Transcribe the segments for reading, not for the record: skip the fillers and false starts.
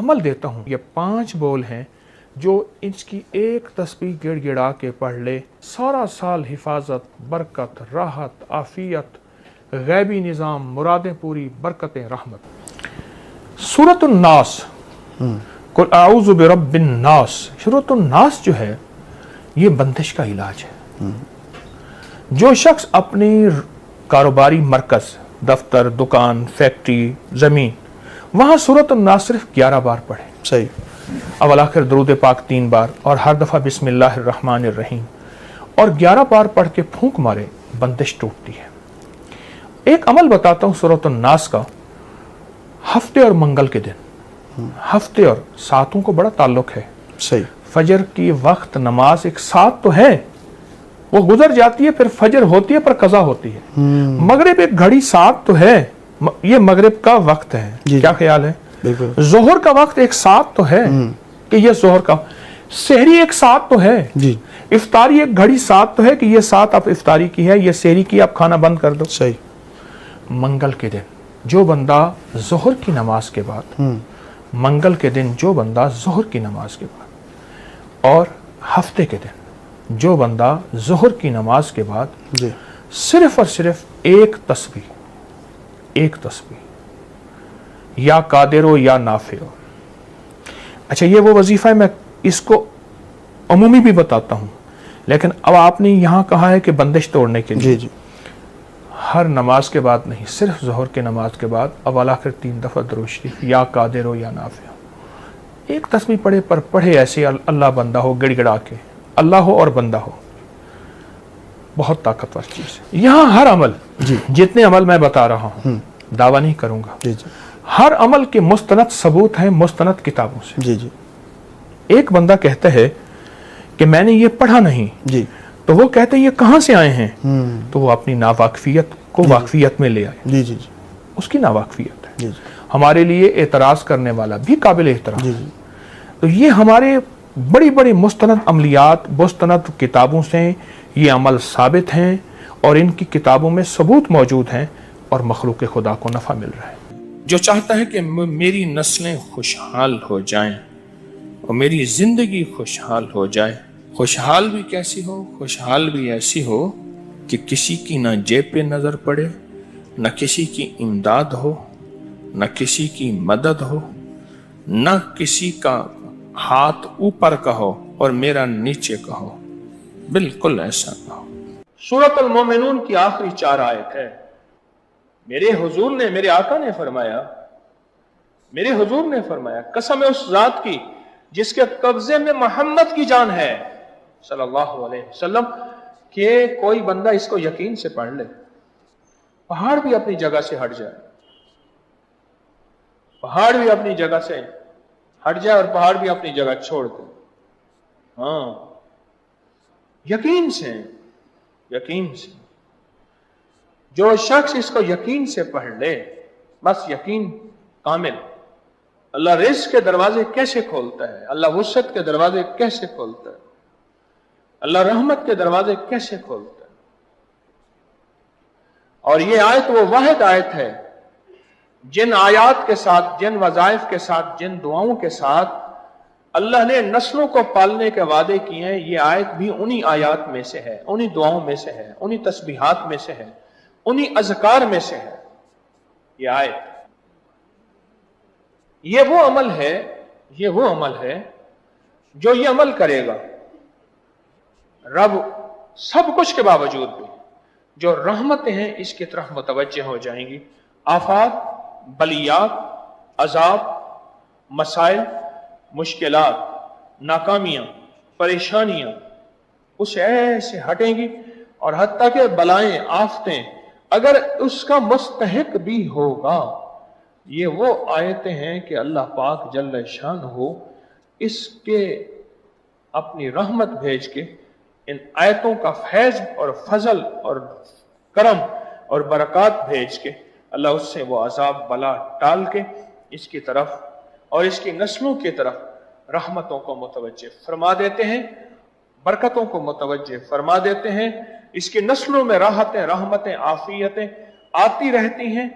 अमल देता हूँ। ये 5 बोल हैं जो इसकी एक तस्बीह गिड़गिड़ा के पढ़ ले, सारा साल हिफाजत, बरकत, राहत, आफियत, गैबी निज़ाम, मुरादें पूरी, बरकतें, रहमत। सूरतुन नास, कुल आऊज़ु बिरब्बिन नास, सूरतुन नास जो है ये बंदिश का इलाज है। जो शख्स अपनी कारोबारी मरकज़, दफ्तर, दुकान, फैक्ट्री, ज़मीन, वहाँ सूरतुन नास सिर्फ 11 बार पढ़े। सही। अवल आखिर दरूद पाक 3 बार और हर दफ़ा बिस्मिल्लाहिर्रहमानिर्रहीम और 11 बार पढ़ के फूंक मारे, बंदिश टूटती है। एक अमल बताता हूँ सूरतुन नास का। हफ्ते और मंगल के दिन, हफ्ते और सातों को बड़ा ताल्लुक है। सही। फजर की वक्त नमाज एक सात तो है, वो गुजर जाती है, फिर फजर होती है पर कज़ा होती है। मगरिब एक घड़ी सात तो है, ये मगरिब का वक्त है। क्या ख्याल है? जोहर का वक्त एक सात तो है कि ये जोहर का, सहरी एक सात तो है जी। इफ्तारी एक घड़ी सात तो है कि ये सात आप इफ्तारी की है, ये सहरी की, आप खाना बंद कर दो। सही। मंगल के दिन जो बंदा जोहर की नमाज के बाद, मंगल के दिन जो बंदा जोहर की नमाज के बाद, और हफ्ते के दिन जो बंदा जोहर की नमाज के बाद जी। सिर्फ और सिर्फ एक तस्बीह या कादिरो या नाफिओ। अच्छा, ये वो वजीफा है, मैं इसको अमूमी भी बताता हूँ, लेकिन अब आपने यहाँ कहा है कि बंदिश तोड़ने के लिए। जी जी। हर नमाज के बाद नहीं, सिर्फ ज़ोहर के नमाज के बाद अव्वल आखिर 3 दफ़ा दुरूद शरीफ या कादिरो या नाफिओ। एक तस्बीह पढ़े, पर पढ़े ऐसे अल्लाह बंदा हो, गिड़गिड़ा के, अल्लाह हो और बंदा हो। बहुत ताकतवर चीज़ है। यहाँ हर अमल, जितने अमल मैं बता रहा हूँ, दावा नहीं करूँगा, हर अमल के मुस्तनद सबूत हैं मुस्तनद किताबों से। जी जी। एक बंदा कहता है कि मैंने ये पढ़ा नहीं जी, तो वो कहते हैं ये कहाँ से आए हैं, तो वो अपनी नावाकफियत को वाकफियत में ले आए। जी जी जी। उसकी नावाकफियत है। जी जी। हमारे लिए एतराज़ करने वाला भी काबिल एहतराम। जी जी। तो ये हमारे बड़ी बड़ी मुस्तनद अमलियात, मुस्तनद किताबों से ये अमल साबित हैं और इनकी किताबों में सबूत मौजूद हैं और मखलूक खुदा को नफ़ा मिल रहा है। जो चाहता है कि मेरी नस्लें खुशहाल हो जाएं और मेरी ज़िंदगी खुशहाल हो जाए, खुशहाल भी कैसी हो, खुशहाल भी ऐसी हो कि किसी की ना जेब पे नज़र पड़े, न किसी की इमदाद हो, न किसी की मदद हो, न किसी का हाथ ऊपर का हो और मेरा नीचे का हो, बिल्कुल ऐसा ना हो। सूरत अल मोमिनून की आखिरी 4 आयत है। मेरे हुजूर ने, मेरे आका ने फरमाया, मेरे हुजूर ने फरमाया, कसम है उस जात की जिसके कब्जे में मोहम्मद की जान है सल्लल्लाहु अलैहि वसल्लम, कि कोई बंदा इसको यकीन से पढ़ ले, पहाड़ भी अपनी जगह से हट जाए, पहाड़ भी अपनी जगह से हट जाए और पहाड़ भी अपनी जगह छोड़ दे। हाँ, यकीन से, यकीन से। जो शख्स इसको यकीन से पढ़ ले, बस यकीन कामिल। अल्लाह रिज़्क़ के दरवाजे कैसे खोलता है, अल्लाह वुसअत के दरवाजे कैसे खोलता है, अल्लाह रहमत के दरवाजे कैसे खोलता है। और ये आयत वो वाहिद आयत है जिन आयात के साथ, जिन वज़ाइफ के साथ, जिन दुआओं के साथ अल्लाह ने नस्लों को पालने के वादे किए हैं, ये आयत भी उन्हीं आयात में से है, उन्हीं दुआओं में से है, उन्हीं तस्बीहात में से है, उन्हीं अज़कार में से है। ये आयत, ये वो अमल है, ये वो अमल है जो ये अमल करेगा, रब सब कुछ के बावजूद भी जो रहमतें हैं इसकी तरफ मुतवज्जे हो जाएंगी। आफात, बलियात, अजाब, मसाइल, मुश्किलात, नाकामियां, परेशानियां उससे ऐसे हटेंगी और हत्ता के बलाएं, आफतें अगर उसका मुस्तहिक भी होगा। ये वो आयतें हैं कि अल्लाह पाक जल्ल शान हो इसके अपनी रहमत भेज के, इन आयतों का फैज और फजल और करम और बरकत भेज के अल्लाह उससे वो अजाब बला टाल के इसकी तरफ और इसकी नस्लों की तरफ रहमतों को मुतवज्जे फरमा देते हैं, बरकतों को मुतवज्जे फरमा देते हैं। इसकी नस्लों में राहतें, रहमतें, आफियतें आती रहती हैं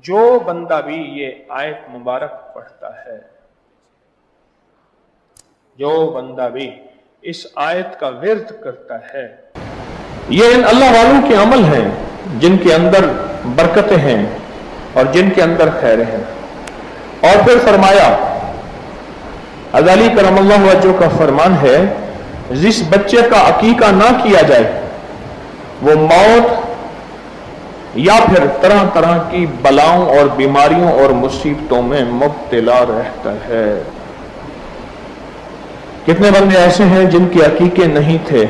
जो बंदा भी ये आयत मुबारक पढ़ता है। जो बंदा भी इस आयत का विर्द करता है, ये इन अल्लाह वालों के अमल हैं जिनके अंदर बरकतें हैं और जिनके अंदर खैरें हैं। और फिर फरमाया, अज़ली करमल्लाहु वजहू का फरमान है, जिस बच्चे का अकीका ना किया जाए वो मौत या फिर तरह तरह की बलाओं और बीमारियों और मुसीबतों में मुब्तला रहता है। कितने बंदे ऐसे हैं जिनके अकीके नहीं थे,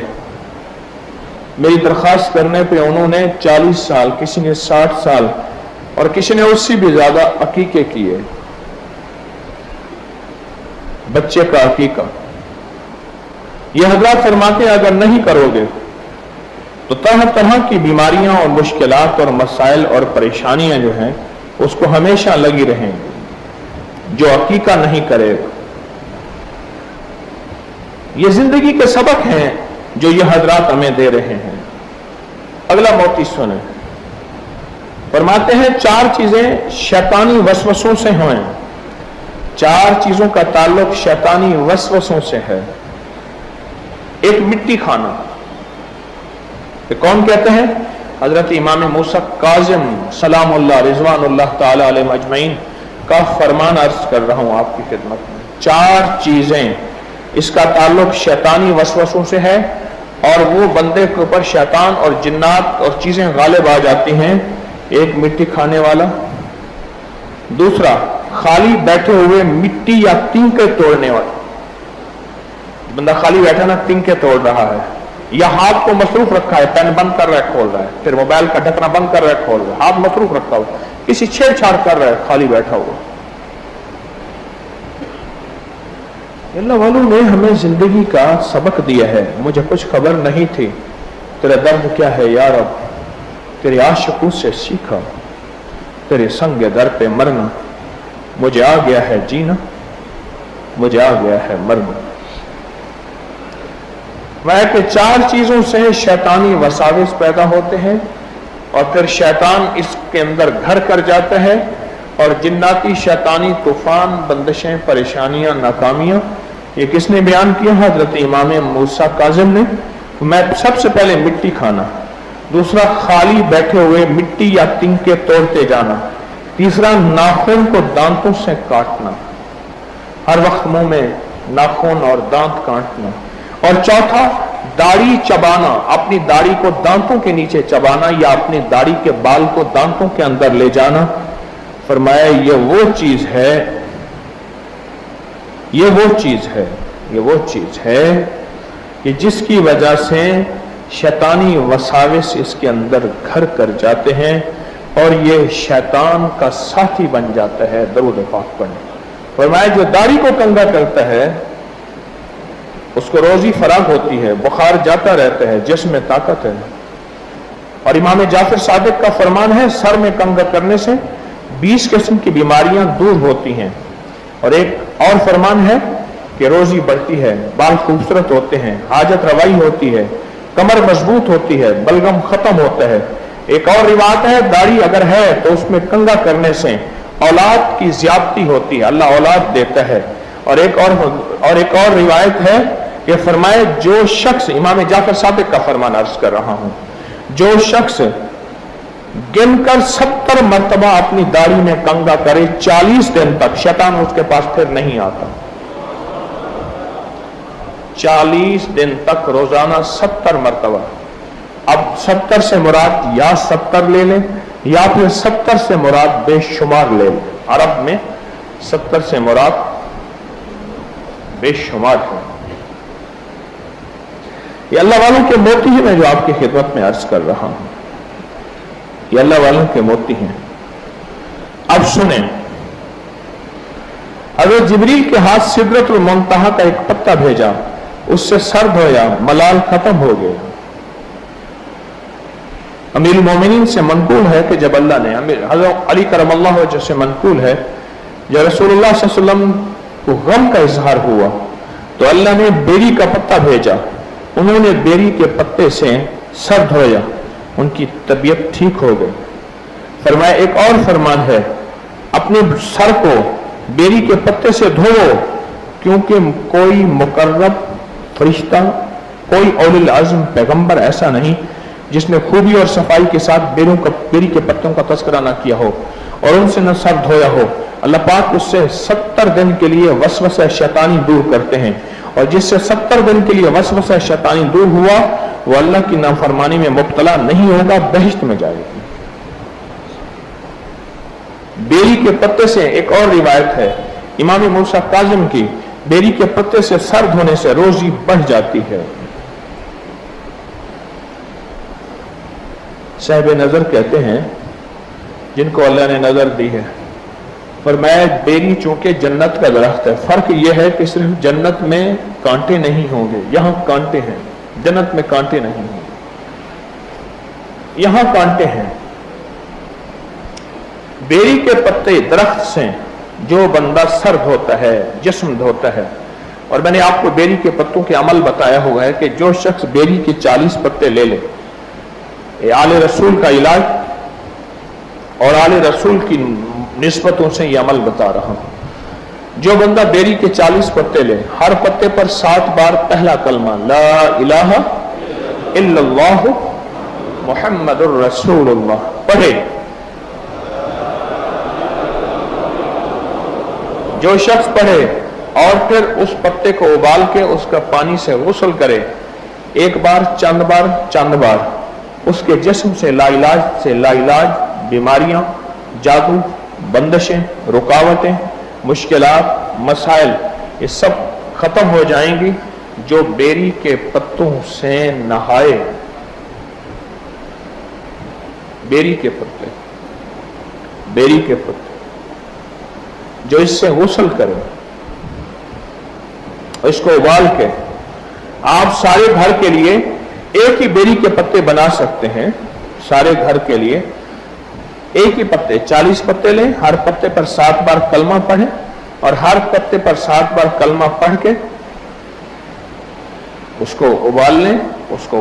मेरी दरख्वास्त करने पे उन्होंने 40 साल, किसी ने 60 साल और किसी ने उससे भी ज्यादा अकीके किए। बच्चे का अकीका, यह हज़रात फरमाते हैं अगर नहीं करोगे तो तरह तरह की बीमारियां और मुश्किलात और मसाइल और परेशानियां जो हैं उसको हमेशा लगी रहेंगी जो अकीका नहीं करेगा। ये जिंदगी के सबक हैं जो ये हजरात हमें दे रहे हैं। अगला मोती सुने, फरमाते हैं 4 चीजें शैतानी वसवसों से हैं। 4 चीजों का ताल्लुक शैतानी वसवसों से है। एक, मिट्टी खाना। तो कौन कहते हैं? हजरत इमाम मूसा काज़िम सलामुल्लाह रिज़वानुल्लाह ताला अलैहि अजमईन का फरमान अर्ज कर रहा हूं आपकी खिदमत में। 4 चीजें इसका ताल्लुक शैतानी वसवसों से है और वो बंदे के ऊपर शैतान और जिन्नात और चीजें गालिब आ जाती हैं। एक, मिट्टी खाने वाला। दूसरा, खाली बैठे हुए मिट्टी या तिनके तोड़ने वाला। बंदा खाली बैठा ना, तिनके तोड़ रहा है या हाथ को मसरूफ रखा है, पेन बंद कर रहा है खोल रहा है, फिर मोबाइल का ढकना बंद कर रहा है खोल रहा है, हाथ मसरूफ रखा हुआ, किसी छेड़छाड़ कर रहा है खाली बैठा हुआ। अल्लाह वालों ने हमें जिंदगी का सबक दिया है। मुझे कुछ खबर नहीं थी, तेरा दर्द क्या है यार, अब तेरे आशिकों से सीखा, तेरे संग दर पे मरना, मुझे आ गया है जीना, मुझे आ गया है मरना। वह कि 4 चीजों से शैतानी वसाविस पैदा होते हैं और फिर शैतान इसके अंदर घर कर जाता है और जिन्नाती शैतानी तूफान, बंदिशें, परेशानियां, नाकामियां, ये किसने बयान किया? हजरत इमाम मूसा काज़िम ने। मैं सबसे पहले मिट्टी खाना, दूसरा खाली बैठे हुए मिट्टी या तिनके तोड़ते जाना, तीसरा नाखून को दांतों से काटना, हर वक्त मुंह में नाखून और दांत काटना, और चौथा दाढ़ी चबाना, अपनी दाढ़ी को दांतों के नीचे चबाना या अपनी दाढ़ी के बाल को दांतों के अंदर ले जाना। फरमाया ये वो चीज है, ये वो चीज है, ये वो चीज है कि जिसकी वजह से शैतानी वसाविस इसके अंदर घर कर जाते हैं और ये शैतान का साथी बन जाता है। दरूद पाक पढ़ें। फरमाया जो दाढ़ी को कंगा करता है उसको रोजी फराग होती है, बुखार जाता रहता है, जिस्म में ताकत है। और इमाम जाफर सादिक का फरमान है सर में कंगा करने से 20 किस्म की बीमारियां दूर होती हैं। और एक और फरमान है कि रोजी बढ़ती है, बाल खूबसूरत होते हैं, हाजत रवाई होती है, कमर मजबूत होती है, बलगम खत्म होता है। एक और रिवायत है दाढ़ी अगर है तो उसमें कंगा करने से औलाद की ज्यादती होती है, अल्लाह औलाद देता है। और एक और रिवायत है कि फरमाए जो शख्स, इमाम जाफर सादिक का फरमान अर्ज कर रहा हूं, जो शख्स गिनकर 70 मरतबा अपनी दाढ़ी में कंगा करे 40 दिन तक, शैतान उसके पास फिर नहीं आता। 40 दिन तक रोजाना 70 मरतबा। अब 70 से मुराद या 70 ले लें या फिर 70 से मुराद बेशुमार ले लें। अरब में 70 से मुराद बेशुमार है। ये अल्लाह वालों के मोती हैं, मैं जो आपकी खिदमत में अर्ज कर रहा हूं, ये अल्लाह वालों के मोती हैं। अब सुने, अगर जिब्रील के हाथ सिदरतुल मुंतहा का एक पत्ता भेजा, उससे सर धोया, मलाल खत्म हो गया। अमीरुल मोमिनीन से मनकूल है कि जब अल्लाह ने, हज़रत अली करमल्लाहु वजहू से मनकूल है, जब रसूलुल्लाह सल्लल्लाहु अलैहि वसल्लम को गम का इजहार हुआ तो अल्लाह ने बेरी का पत्ता भेजा, उन्होंने बेरी के पत्ते से सर धोया, उनकी तबीयत ठीक हो गई। फरमाया एक और फरमान है, अपने सर को बेरी के पत्ते से धोवो क्योंकि कोई मुकर्रब फरिश्ता, कोई औलिल आज़म पैगंबर ऐसा नहीं जिसने खूबी और सफाई के साथ बेरी के पत्तों का तस्करा ना किया हो और उनसे न सर धोया हो। अल्लाह पाक उससे 70 दिन के लिए वसवसा शैतानी दूर करते हैं, और जिससे 70 दिन के लिए वसवसा शैतानी दूर हुआ वो अल्लाह की नाफरमानी में मुब्तला नहीं होगा, बहिश्त में जाएगा। बेरी के पत्ते से एक और रिवायत है इमाम मूसा काज़िम की, बेरी के पत्ते से सर धोने से रोजी बढ़ जाती है। साहिब नजर कहते हैं जिनको अल्लाह ने नजर दी है, फरमाया बेरी चूंकि जन्नत का दरख्त है, फर्क यह है कि सिर्फ जन्नत में कांटे नहीं होंगे, यहां कांटे हैं, जन्नत में कांटे नहीं होंगे, यहां कांटे हैं। बेरी के पत्ते दरख्त से जो बंदा सर धोता है, जिस्म धोता है, और मैंने आपको बेरी के पत्तों के अमल बताया हुआ है कि जो शख्स बेरी के 40 पत्ते ले ले, ये आले रसूल का इलाज और आले रसूल की निस्बतों से ये अमल बता रहा हूं। जो बंदा बेरी के 40 पत्ते ले, हर पत्ते पर 7 बार पहला कलमा ला इलाहा इल्लल्लाहु मुहम्मदुर रसूलुल्लाह पढ़े, जो शख्स पढ़े और फिर उस पत्ते को उबाल के उसका पानी से गुस्ल करे, एक बार चंद बार, उसके जिस्म से लाइलाज बीमारियां, जादू, बंदिशें, रुकावटें, मुश्किलात, मसाइल ये सब खत्म हो जाएंगी जो बेरी के पत्तों से नहाए। बेरी के पत्ते जो इससे गुस्ल करे, इसको उबाल के आप सारे घर के लिए एक ही बेरी के पत्ते बना सकते हैं। सारे घर के लिए एक ही पत्ते 40 पत्ते लें, हर पत्ते पर 7 बार कलमा पढ़ें और हर पत्ते पर 7 बार कलमा पढ़ के उसको उबाल लें, उसको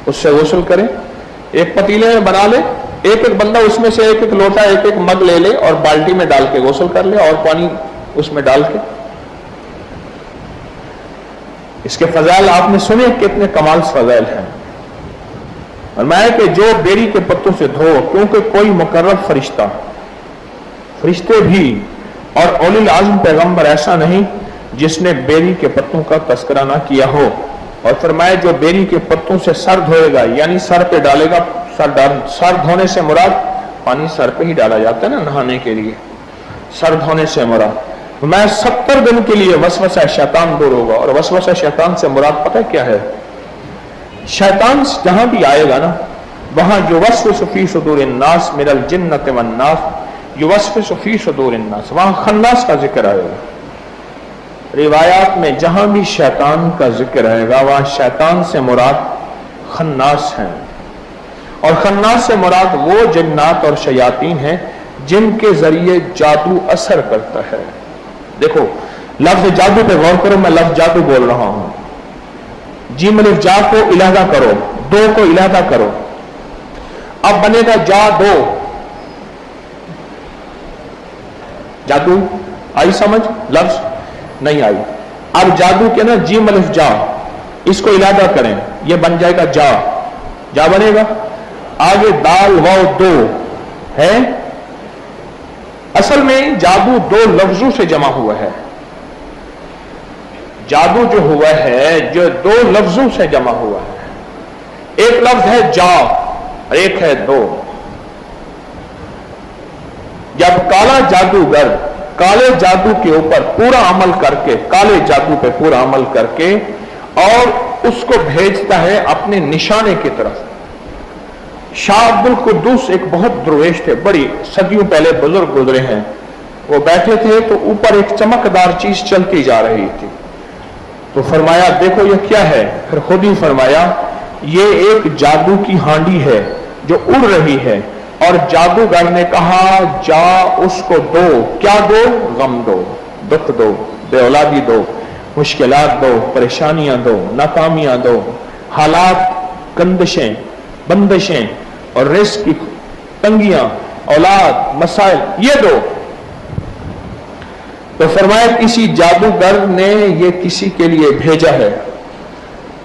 उससे गुस्ल करें। एक पतीले में बना ले, एक बंदा उसमें से एक लोटा, एक मग ले ले और बाल्टी में डाल के गुस्ल कर ले और पानी उसमें डाल के। इसके फजाइल आपने सुने, कितने कमाल फजाइल हैं। और मैं कि जो बेरी के पत्तों से धो, क्योंकि कोई मुकर्रब फरिश्ते भी और औलिल आज़म पैगंबर ऐसा नहीं जिसने बेरी के पत्तों का तस्करा ना किया हो। और फरमाया जो बेरी के पत्तों से सर धोएगा, यानी सर पे डालेगा, सर धोने से मुराद पानी सर पे ही डाला जाता है ना नहाने के लिए, सर धोने से मुराद मैं 70 दिन के लिए वसवसा शैतान दूर होगा। और वसवसा शैतान से मुराद पता है क्या है? शैतान जहां भी आएगा ना, वहां युवस्विसु फी सुदूरिन्नास मिनल जिन्नति वन्नास युवस्विसु फी सुदूरिन्नास, वहां खन्नास का जिक्र आएगा। रिवायात में जहां भी शैतान का जिक्र आएगा वहां शैतान से मुराद खन्नास हैं, और खन्नास से मुराद वो जिन्नात और शयातीन हैं जिनके जरिए जादू असर करता है। देखो लफ्ज जादू पे गौर करो, मैं लफ्ज जादू बोल रहा हूं। जीम अलिफ जा को इलादा करो, दो को इलादा करो, अब बनेगा जा दो। जादू आई समझ? लफ्ज नहीं आई। अब जादू के ना जीम अलिफ जा, इसको इलादा करें, यह बन जाएगा जा बनेगा। आगे दाल वाव दो है। असल में जादू 2 लफ्जों से जमा हुआ है। जादू जो हुआ है जो 2 लफ्जों से जमा हुआ है। एक लफ्ज है जा, एक है दो। जब काला जादूगर काले जादू के ऊपर पूरा अमल करके, काले जादू पे पूरा अमल करके और उसको भेजता है अपने निशाने की तरफ। शाह अब्दुल कुद्दूस एक बहुत दुर्वेश थे, बड़ी सदियों पहले बुजुर्ग गुजरे हैं। वो बैठे थे तो ऊपर एक चमकदार चीज चलती जा रही थी, तो फरमाया देखो ये क्या है? फिर खुद ही फरमाया ये एक जादू की हांडी है जो उड़ रही है। और जादूगर ने कहा जा उसको दो। क्या दो? गम दो, दुख दो, बेऔलादी दो, मुश्किलात दो, परेशानियां दो, नाकामियां दो, हालात, कंदिशें, बंदिशें और रिस्क की तंगियां, औलाद, मसाइल, ये दो। تو فرمایا کسی جادوگر نے یہ کسی کے لیے بھیجا ہے.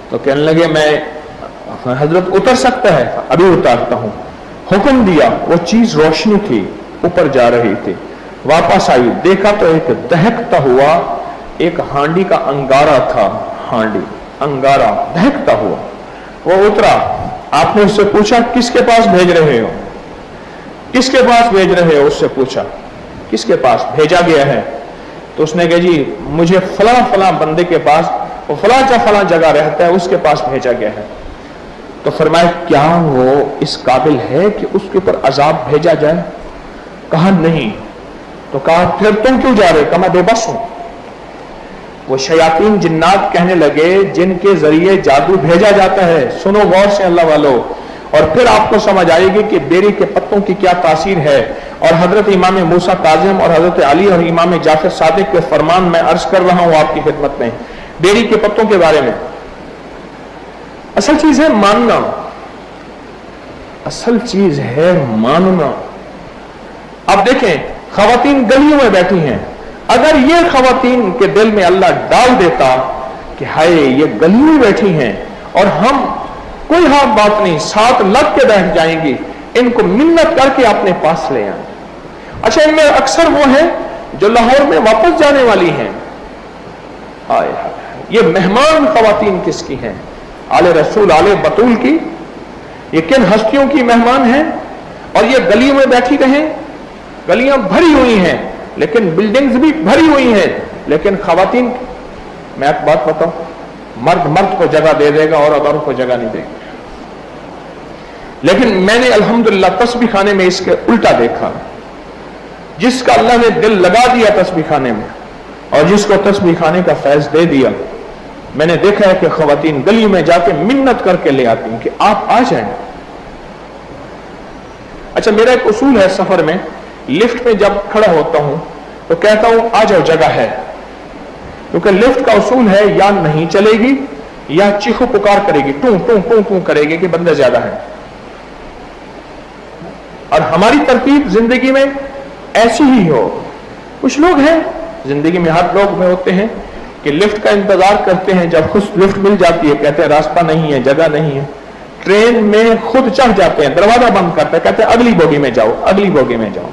تو کہنے لگے میں حضرت اتر سکتا ہے؟ ابھی اتارتا ہوں. حکم دیا. وہ چیز روشنی تھی, اوپر جا رہی تھی, واپس آئی, دیکھا تو ایک دہکتا ہوا ایک ہانڈی کا انگارہ تھا. ہانڈی انگارہ دہکتا ہوا. وہ اترا. آپ نے اس سے پوچھا کس کے پاس بھیج رہے ہو؟ کس کے پاس بھیج رہے ہو؟ اس سے پوچھا کس کے پاس بھیجا گیا ہے؟ تو اس نے کہا جی مجھے فلاں فلاں بندے کے پاس, وہ فلاں جگہ رہتا ہے, اس کے پاس بھیجا گیا ہے. تو فرمایا کیا وہ اس قابل ہے کہ اس کے اوپر عذاب بھیجا جائے؟ کہا نہیں. تو کہا پھر تم کیوں جا رہے؟ کہا میں بے بس ہوں. وہ شیاطین جنات کہنے لگے جن کے ذریعے جادو بھیجا جاتا ہے, سنو غور سے اللہ والو, اور پھر آپ کو سمجھ آئے گی کہ بیری کے پتوں کی کیا تاثیر ہے. اور حضرت امام موسیٰ کاظم اور حضرت علی اور امام جعفر صادق کے فرمان میں عرض کر رہا ہوں آپ کی خدمت میں بیری کے پتوں کے بارے میں. اصل چیز ہے ماننا, اصل چیز ہے ماننا. اب دیکھیں خواتین گلیوں میں بیٹھی ہیں, اگر یہ خواتین کے دل میں اللہ ڈال دیتا کہ ہائے یہ گلی میں بیٹھی ہیں اور ہم کوئی ہاتھ بات نہیں, ساتھ لگ کے بیٹھ جائیں گی, ان کو منت کر کے اپنے پاس لے آئیں. اچھا ان میں اکثر وہ ہیں جو لاہور میں واپس جانے والی ہیں. آئے یہ مہمان خواتین کس کی ہیں؟ آل رسول آل بطول کی. یہ کن ہستیوں کی مہمان ہیں؟ اور یہ گلیوں میں بیٹھی رہیں. گلیاں بھری ہوئی ہیں لیکن بلڈنگز بھی بھری ہوئی ہیں, لیکن خواتین, میں ایک بات بتاؤں, مرد کو جگہ دے دے گا اور عورتوں کو جگہ نہیں دے گا. لیکن میں نے الحمدللہ تسبیح خانے میں اس کے الٹا دیکھا. جس کا اللہ نے دل لگا دیا تسبیح خانے میں اور جس کو تسبیح خانے کا فیض دے دیا, میں نے دیکھا ہے کہ خواتین گلی میں جا کے منت کر کے لے آتی ہیں کہ آپ آ جائیں. اچھا میرا ایک اصول ہے سفر میں, لفٹ میں جب کھڑا ہوتا ہوں تو کہتا ہوں آ جاؤ جگہ ہے, کیونکہ لفٹ کا اصول ہے یا نہیں چلے گی یا چیخو پکار کرے گی, ٹوں ٹوں ٹوں ٹوں کرے گی کہ بندے زیادہ ہیں. اور ہماری ترتیب زندگی میں ایسی ہی ہو. کچھ لوگ ہیں زندگی میں, ہر لوگ میں ہوتے ہیں کہ لفٹ کا انتظار کرتے ہیں, جب خود لفٹ مل جاتی ہے کہتے ہیں راستہ نہیں ہے, جگہ نہیں ہے. ٹرین میں خود چڑھ جاتے ہیں, دروازہ بند کرتے ہیں, کہتے ہیں اگلی بوگی میں جاؤ, اگلی بوگی میں جاؤ.